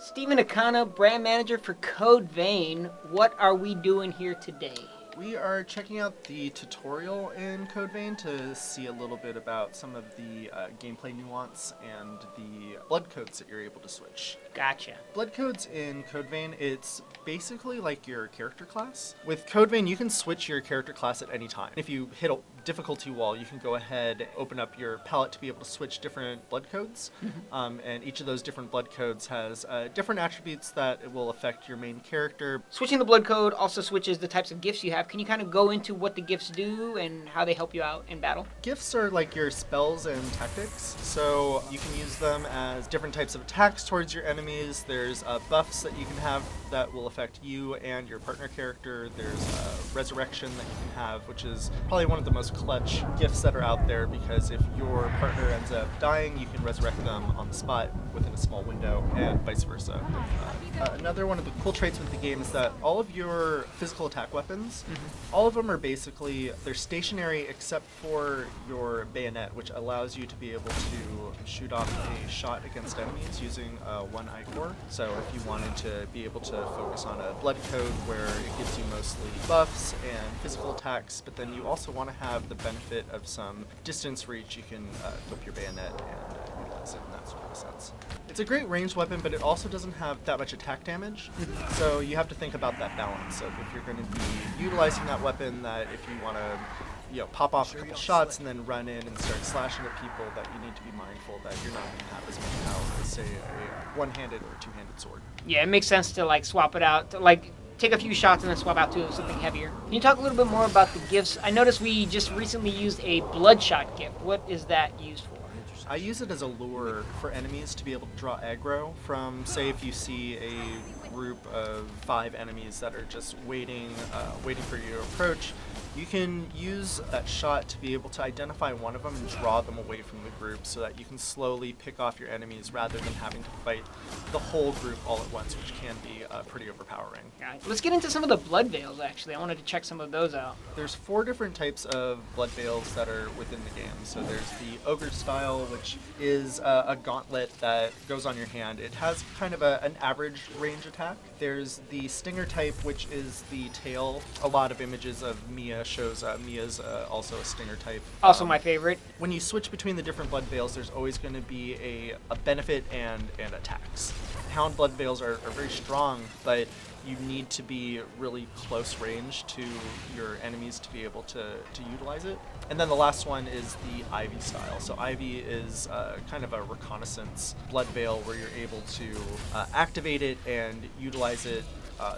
Stephen Akana, brand manager for Code Vein. What are we doing here today? We are checking out the tutorial in Code Vein to see a little bit about some of the gameplay nuance and the blood codes that you're able to switch. Gotcha. Blood codes in Code Vein, it's basically like your character class. With Code Vein, you can switch your character class at any time. If you hit a difficulty wall, you can go ahead, open up your palette to be able to switch different blood codes. And each of those different blood codes has different attributes that will affect your main character. Switching the blood code also switches the types of gifts you have. Can you kind of go into what the gifts do and how they help you out in battle? Gifts are like your spells and tactics, so you can use them as different types of attacks towards your enemies. There's buffs that you can have that will affect you and your partner character. There's resurrection that you can have, which is probably one of the most clutch gifts that are out there, because if your partner ends up dying, you can resurrect them on the spot within a small window, and vice versa. Another one of the cool traits with the game is that all of your physical attack weapons, all of them are basically, they're stationary except for your bayonet, which allows you to be able to shoot off a shot against enemies using one I-core. So if you wanted to be able to focus on a blood code where it gives you mostly buffs and physical attacks, but then you also want to have the benefit of some distance reach, you can equip your bayonet and utilize it in that sort of sense. It's a great ranged weapon, but it also doesn't have that much attack damage, so you have to think about that balance of if you're going to be utilizing that weapon, that if you want to pop off a couple shots and then run in and start slashing at people, that you need to be mindful that you're not going to have as much power as, say, a one-handed or two-handed sword. Yeah, it makes sense to like swap it out, to, like take a few shots and then swap out to something heavier. Can you talk a little bit more about the gifts? I noticed we just recently used a bloodshot gift. What is that used for? I use it as a lure for enemies to be able to draw aggro from, say, if you see a group of 5 enemies that are just waiting for you to approach, you can use that shot to be able to identify one of them and draw them away from the group so that you can slowly pick off your enemies rather than having to fight the whole group all at once, which can be pretty overpowering. Yeah. Let's get into some of the blood veils, actually. I wanted to check some of those out. There's 4 different types of blood veils that are within the game. So there's the ogre style, which is a gauntlet that goes on your hand. It has kind of an average range attack. There's the stinger type, which is the tail. A lot of images of Mia shows Mia's also a stinger type. Also my favorite. When you switch between the different blood veils, there's always going to be a benefit and attacks. Hound blood veils are very strong, but you need to be really close range to your enemies to be able to utilize it. And then the last one is the Ivy style. So Ivy is kind of a reconnaissance blood veil where you're able to activate it and utilize it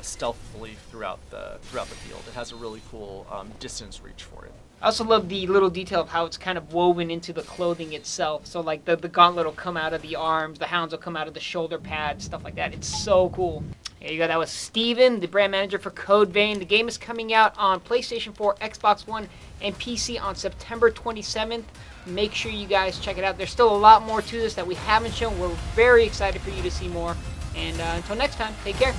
stealthily throughout the field. It has a really cool distance reach for it. I also love the little detail of how it's kind of woven into the clothing itself. So like the gauntlet will come out of the arms, the hounds will come out of the shoulder pads, stuff like that. It's so cool. There you go. That was Steven, the brand manager for Code Vein. The game is coming out on PlayStation 4, Xbox One, and PC on September 27th. Make sure you guys check it out. There's still a lot more to this that we haven't shown. We're very excited for you to see more. And until next time, take care.